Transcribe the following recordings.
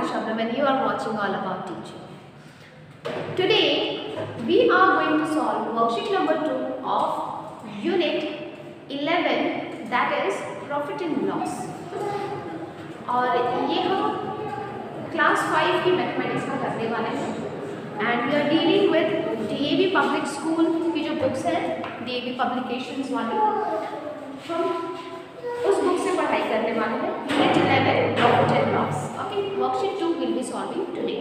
Shabnam and you are watching All About Teaching. Today we are going to solve worksheet number 2 of Unit 11, that is Profit and Loss. और ये हम class 5 की mathematics में करने वाले हैं and we are dealing with DAV public school की जो बुक्स हैं DAV पब्लिकेशंस वाली, हम उस बुक से पढ़ाई करने वाले हैं unit 11 profit and loss. Okay, worksheet 2 will be solving today.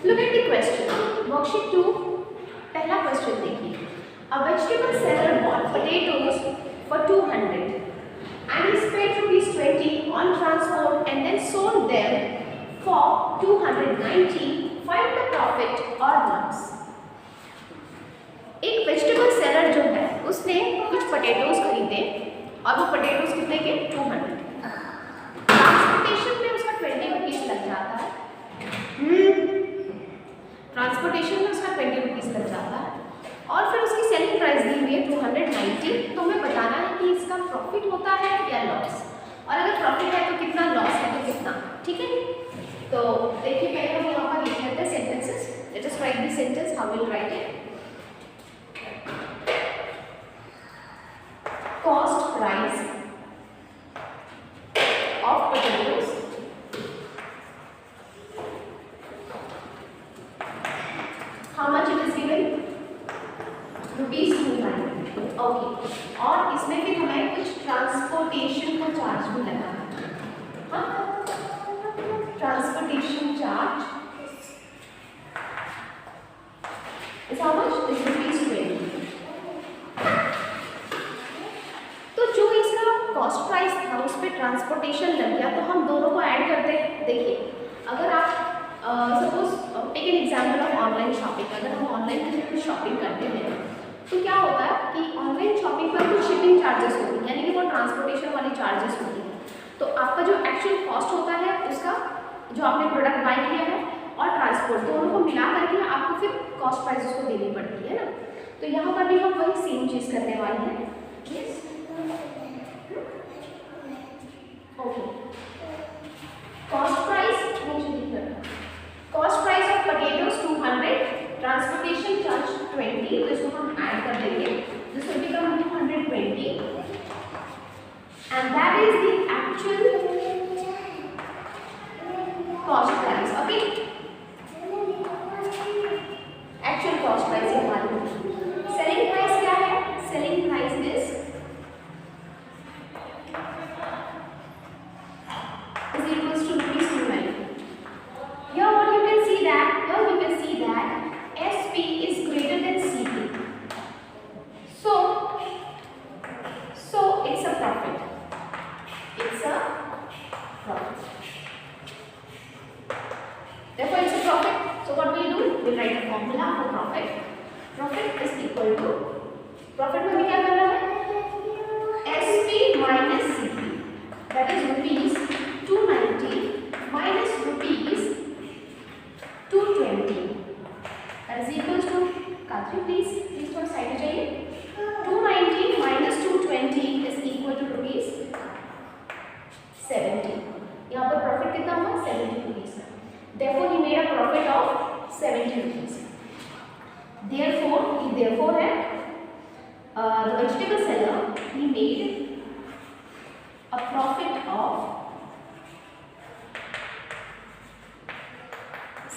Look at the question. Worksheet 2 पहला क्वेश्चन देखिए. A vegetable seller bought potatoes for 200 and he spent ₹20 on transport and then sold them for 290. Find the profit or loss. एक vegetable seller जो है उसने कुछ potatoes खरीदे और वो पोटैटोज कितने के 200. ट्रांसपोर्टेशन में उसका 20 रुपीज़ लग जाता है. ट्रांसपोर्टेशन में उसका 20 रुपीज़ लग जाता है और फिर उसकी सेलिंग प्राइस दी हुई है 290. तो हमें बताना है कि इसका प्रॉफिट होता है या लॉस, और अगर प्रॉफिट है तो कितना, लॉस है तो कितना. ठीक है, तो देखिए पहले हम यहाँ पर लिख लेते हैं sentences. Let us right the sentence. How will write it? Cost price of potatoes how much it is given? ₹200. Okay, और इसमें भी हमें कुछ ट्रांसपोर्टेशन का चार्ज भी लगा है. हाँ, transportation charge is how much? This is ₹20. Cost price था उस पर ट्रांसपोर्टेशन लग गया, तो हम दोनों को ऐड करते हैं. देखिए अगर आप suppose take an example of online shopping. अगर हम ऑनलाइन कुछ शॉपिंग करते हैं तो क्या होता है कि ऑनलाइन शॉपिंग पर कुछ शिपिंग चार्जेस होती हैं, यानी कि वो ट्रांसपोर्टेशन वाली चार्जेस होती हैं. तो आपका जो एक्चुअल कॉस्ट होता है उसका, जो आपने प्रोडक्ट बाय किया है और ट्रांसपोर्ट, दोनों को मिला करके आपको फिर कॉस्ट प्राइस उसको देनी पड़ती है ना. तो यहाँ पर भी हम वही सेम चीज़ करने वाले हैं. Okay. Cost price of potatoes 200, transportation charge 20. तो इसको हम ऐड कर देंगे. This will become 220, and that is the actual cost price. Okay. Actual cost price है हमारी. Selling price क्या है? Selling price is equals to ₹290. Here what you can see that SP is greater than CP. So it's a profit. Therefore it's a profit. So what we'll do? We'll write a formula for profit. Profit is equal to, profit में हमें क्या करना है? SP minus CP. That is rupees 290 minus rupees 220. That is equals to, Katri please थोड़ा side में जाइए. 290 minus 220 is equal to rupees 70. यहाँ पर प्रॉफिट कितना हुआ? 70 रुपीज का. Therefore he made a profit of 70 rupees. Therefore है the vegetable seller, he made a profit of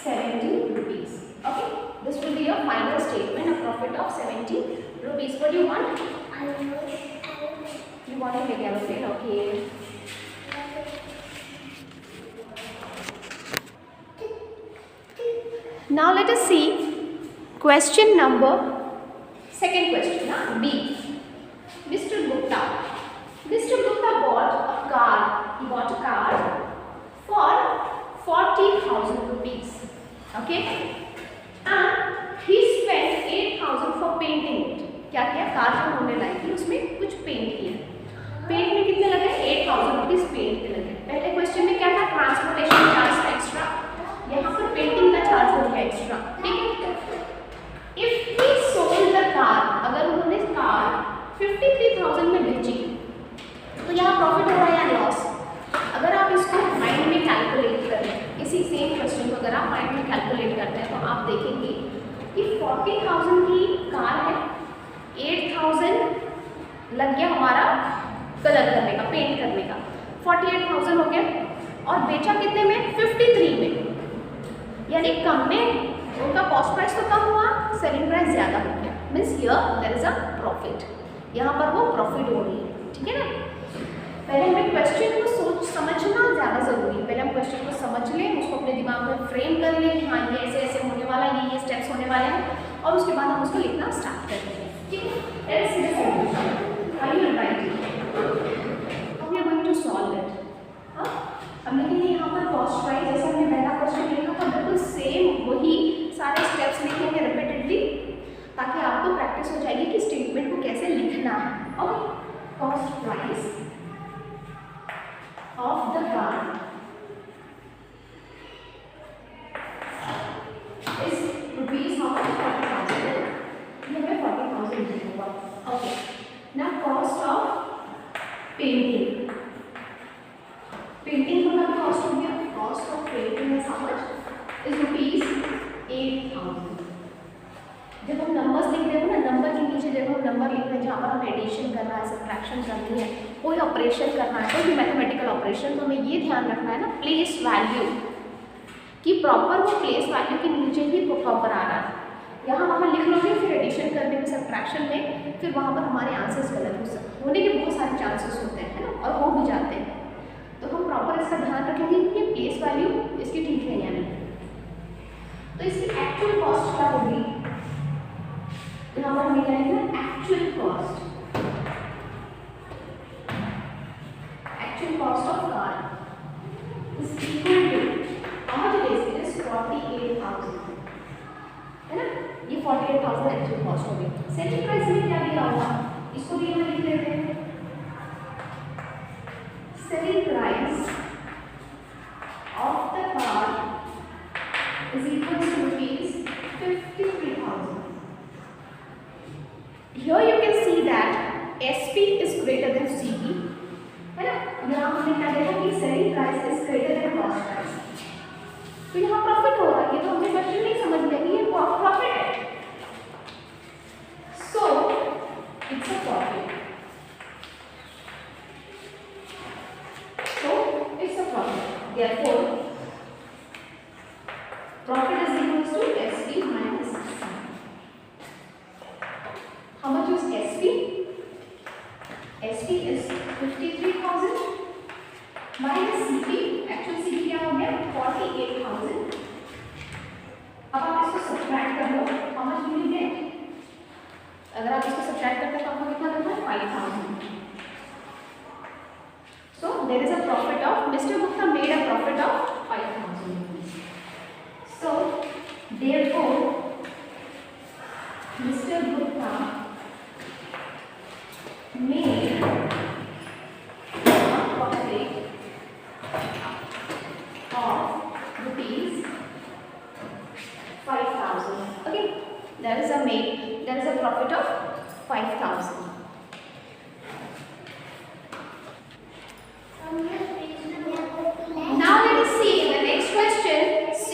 70 rupees. Okay, this will be your final statement, a profit of 70 rupees. What do you want? You want to make aeroplane? Okay. Now let us see question number, second question, B. Mr. Gupta bought a car. He bought a car for 40,000 rupees. Okay, and he spent 8,000 for painting it. क्या किया? Car जो होने लाई थी उसमें कुछ paint किया. Paint में कितने लगे? 8,000 रुपीज पेंट के लगे. पहले क्वेश्चन में क्या था? ट्रांसपोर्टेशन चार्ज था एक्स्ट्रा. यहाँ पर पेंटिंग का चार्ज हो गया एक्स्ट्रा. ठीक है. If he sold the car, अगर उन्होंने कार 53,000 में बेची तो यहाँ 40,000 की कार है, 8,000 लग गया हमारा कलर करने का, पेंट करने का, 48,000 हो गया। और बेचा कितने में? 53 में, यानी कम में उनका कॉस्ट प्राइस तो कम हुआ, सेलिंग प्राइस ज़्यादा हो गया। Means here there is a profit, यहाँ पर वो प्रॉफिट हो रही है। ठीक है ना? पहले हमें क्वेश्चन को सोच समझना ज़्यादा ज़रूरी है। पहले हम क्वेश्चन को समझ लें, उसको अपने दिमाग में फ्रेम कर लें, हाँ ये ऐसे ऐसे होने वाला है, ये स्टेप्स होने वाले हैं, और उसके बाद हम उसको लिखना स्टार्ट करते हैं। ठीक है? Let's see the solution. Are you writing? How we are going to solve it? हाँ, हम लिखेंगे यहाँ पर कॉस्ट प्राइस, जैसे हमने पहला क्वेश्चन लिखा था बिल्कुल सेम वही सारे स्टेप्स लिखेंगे रिपीटेडली, ताकि आपको प्रैक्टिस हो जाएगी कि स्टेटमेंट को कैसे लिखना है। Okay, cost price of the car is rupees how much? 40,000। ये हमें 40,000 लिखूंगा। Okay, now cost of painting, painting का कॉस्ट हो गया, cost of painting is how much? Is rupees 8,000। जब हम नंबर्स लिख रहे हो ना, नंबर के नीचे जब हम नंबर लिख रहे हैं जहाँ पर हम एडिशन करना है, सब्ट्रैक्शन करनी है, कोई ऑपरेशन करना है, कोई भी मैथमेटिकल ऑपरेशन, तो हमें ये ध्यान रखना है ना प्लेस वैल्यू कि प्रॉपर वो प्लेस वैल्यू के नीचे ही प्रॉपर आ रहा है। यहाँ वहाँ लिख लोगे फिर एडिशन करने में, सब्ट्रैक्शन में, फिर वहाँ पर हमारे आंसर्स गलत हो सकते, होने के बहुत सारे चांसेस होते हैं, है ना, और हो भी जाते हैं। तो हम प्रॉपर इसका ध्यान रखेंगे कि प्लेस वैल्यू इसकी ठीक है या नहीं। तो इसकी एक्चुअल कॉस्ट क्या होगी? यहाँ पर हमें क्या लिखना है? Actual cost, actual cost of car is equal to how much it is? 48,000, है ना? ये 48,000 एक्चुअल कॉस्ट होगी। सेलिंग प्राइस में क्या दिया होगा? इसको भी हम लिख देते हैं, selling price of the car is equal to rupees 53,000. Here you can see that SP is greater than CP, है ना? यहाँ हमने क्या देखा कि selling price is greater than cost price, तो यहाँ प्रॉफिट हो रहा है। ये तो हमें क्वेश्चन नहीं समझ में, ये प्रॉफिट है, so it's a profit, so it's a profit. Therefore profit is equal to SP minus C. How much is SP? SP is 53,000 minus CP. Actual CP क्या हो गया? 48,000. अब आप इसको सब्ट्रैक्ट कर लो, how much will you get? अगर आप इसको सब्ट्रैक्ट करते हैं तो आपको कितना देना है? 5,000. So there is a profit of Mr. Gupta made a profit of 5,000 rupees. So, therefore, Mr. Gupta made a profit of rupees 5,000. Okay, there is a profit of 5,000. Now let us see the next question. C.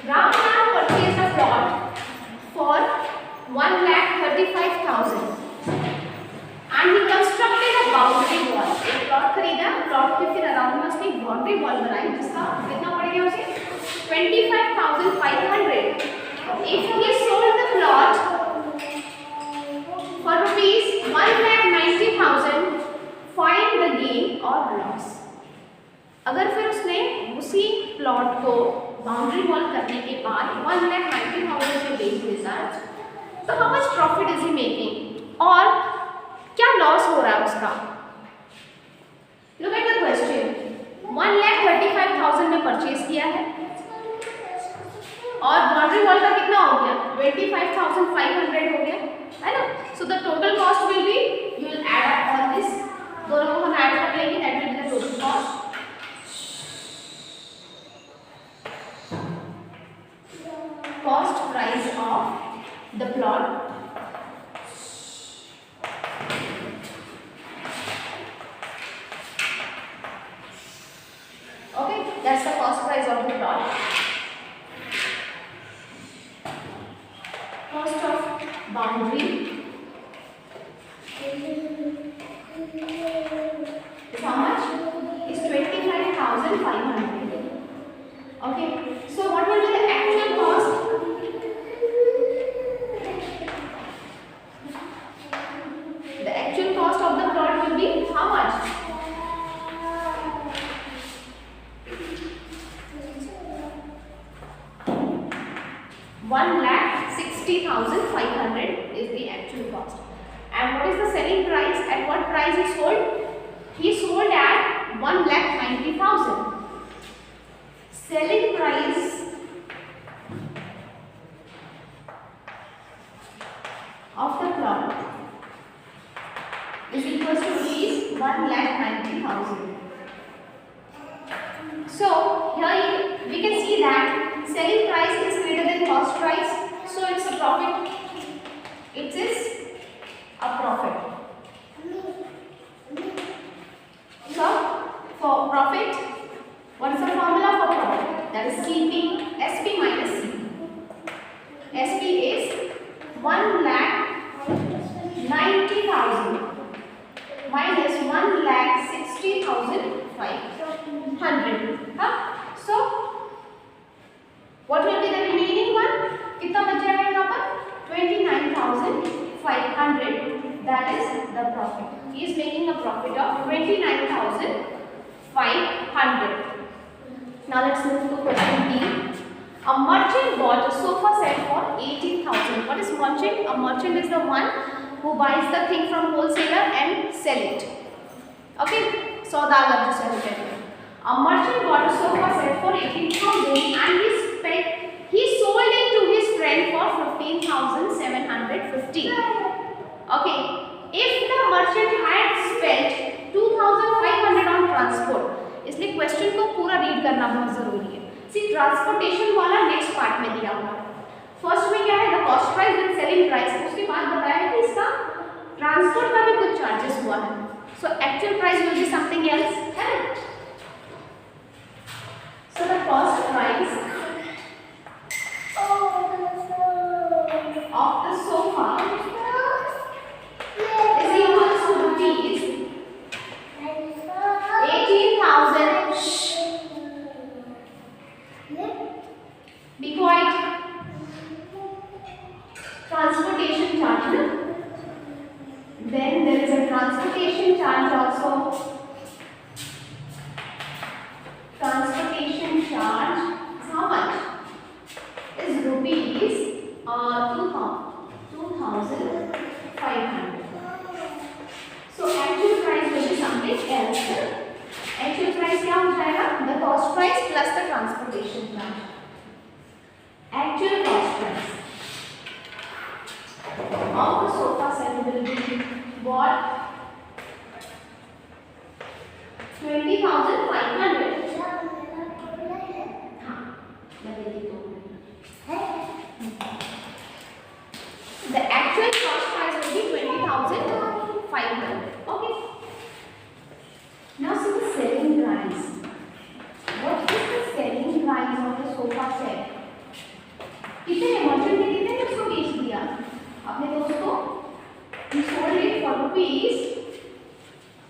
Ramnath purchased a plot for 1,35,000 and he constructed a boundary wall. एक plot खरीदा, plot के फिर around में उसने boundary wall बनाई जिसका कितना पड़ेगा उसे? 25,500. If he sold the plot for rupees 1,90,000, find the gain or loss. अगर फिर उसने उसी प्लॉट को बाउंड्री वॉल करने के बाद 1,90,000 पे बेच दिया, तो how much profit is he making, और क्या लॉस हो रहा है उसका? लुक एट द क्वेश्चन, 1,35,000 में परचेज किया है और बाउंड्री वॉल का कितना हो गया? 25,500 हो गया, है ना? So the total cost will be, you will add up all this, दोनों को हम ऐड कर लेंगे, that will be the total cost. Cost price of the plot okay, that's the cost price of the plot. boundary is how much? Is 25,500. Okay, so what will be the actual cost? The actual cost of the plot will be how much? 1,60,500 is the actual cost. And what is the selling price? At what price he sold? He sold at 1,90,000. Selling price of the plot is equal to rupees 1,90,000. So here we can see that selling price is greater than cost price, so it's a profit. It is a profit. So for profit, what is the formula for profit? That is CP, SP minus CP. SP is 1,90,000 minus 1,60,500. So what will be the remaining one? कितना बच जाएगा यहाँ पर? 29,500. That is the profit. He is making a profit of 29,500. Now let's move to question D. A merchant bought a sofa set for 18,000. What is merchant? A merchant is the one who buys the thing from wholesaler and sell it. Okay, सौदागर जिसे कहते हैं. A merchant bought a sofa set for 18,000 and he sold it to his friend for 15,750. Okay, if the merchant had spent 2,500 on transport, इसलिए question को पूरा read करना बहुत जरूरी है. सी ट्रांसपोर्टेशन वाला नेक्स्ट पार्ट में दिया हुआ है. फर्स्ट में क्या है? The cost price and selling price. उसके बाद बताया है कि इसका ट्रांसपोर्ट का भी कुछ चार्जेस हुआ है. So actual price will be something else, है ना? So the cost price of the sofa is equal to rupees 18,000. Be quiet. Transportation charge. Then there is a transportation charge also. Transportation charge is how much? Is rupees 2,500. So actual price will be something else. Actual price क्या हो जाएगा? The cost price plus the transportation charge. Actual cost price of the sofa set will be what? 20,500. हाँ, the actual cost price will be 20,500. Okay. Now see the selling price. What is the selling price of the sofa set? कितने merchant ने कितने उसको बेच दिया अपने दोस्त को? He sold it for rupees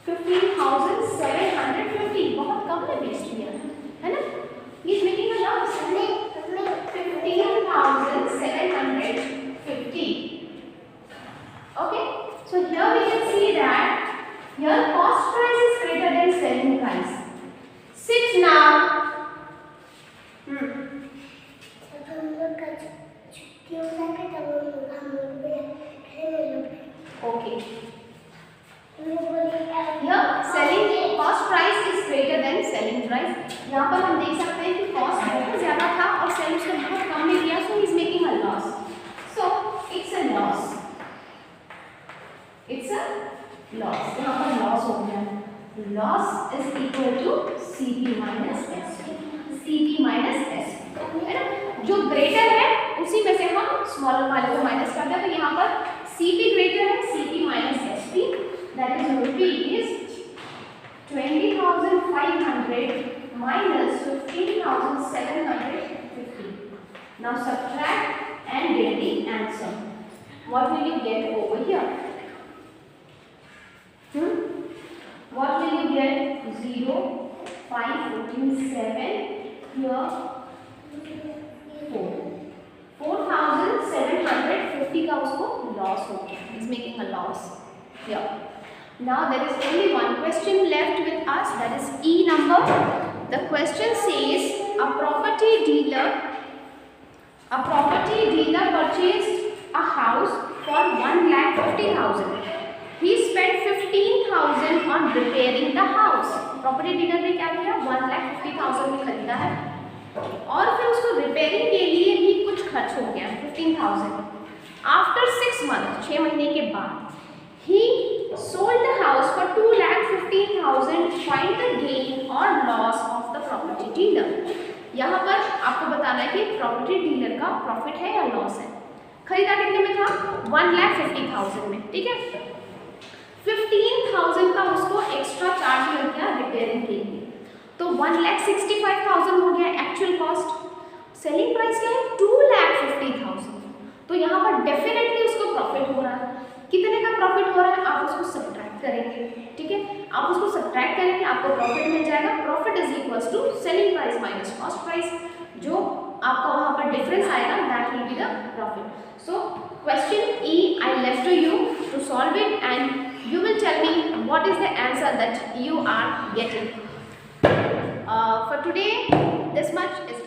15,750. बहुत कम में बेच दिया, है ना? He is making a loss. 15,750. Okay. So here we can see that your cost price is greater than selling price. Sit now. Okay. Here selling cost price is greater than selling price. यहाँ पर हम देख सकते हैं कि cost बहुत ज़्यादा था और सेल उसने बहुत कम में दिया, so he is making a loss. So it's a loss. It's a loss. यहाँ पर loss हो गया. Loss is equal to CP minus SP. CP minus SP. है ना? जो greater है उसी में से हम smaller वाले को minus करते हैं, तो यहाँ पर CP greater है, CP minus SP. That is rupees 20,500 minus 15,750. Now subtract and get the answer. what will you get over here? What will you get? 0, 5, 14, 7, here 4. 4,750 का उसको लॉस हो गया. He's making a loss here. Now there is only one question left with us, that is E number. The question says a property dealer purchased a house for 1,50,000. He spent 15,000 on repairing the house. Property dealer ने क्या किया? 1,50,000 में खरीदा है और फिर उसको repairing के लिए भी कुछ खर्च हो गया 15,000. आफ्टर 6 months, 6 महीने के बाद, he sold the house for 2,15,000. Find the gain or loss of the property dealer. यहाँ पर आपको बताना है कि प्रॉपर्टी डीलर का प्रॉफिट है या लॉस है. खरीदा कितने में था? 1,50,000 में. ठीक है, 15,000 का उसको एक्स्ट्रा चार्ज लग गया रिपेयरिंग के लिए, तो 1,65,000 हो गया एक्चुअल कॉस्ट. सेलिंग प्राइस क्या है? 2,50,000. तो यहाँ पर डेफिनेटली उसको प्रॉफिट हो रहा है. कितने का प्रॉफिट हो रहा है? आप उसको सब्ट्रैक्ट करेंगे. ठीक है, आप उसको सब्ट्रैक्ट करेंगे, आपको प्रॉफिट मिल जाएगा. Profit is equals to selling price minus cost price. जो आपका वहाँ पर डिफरेंस आएगा, that will be the profit. So question E I left to you to solve it, and you will tell me what is the answer that you are getting. For today, this much is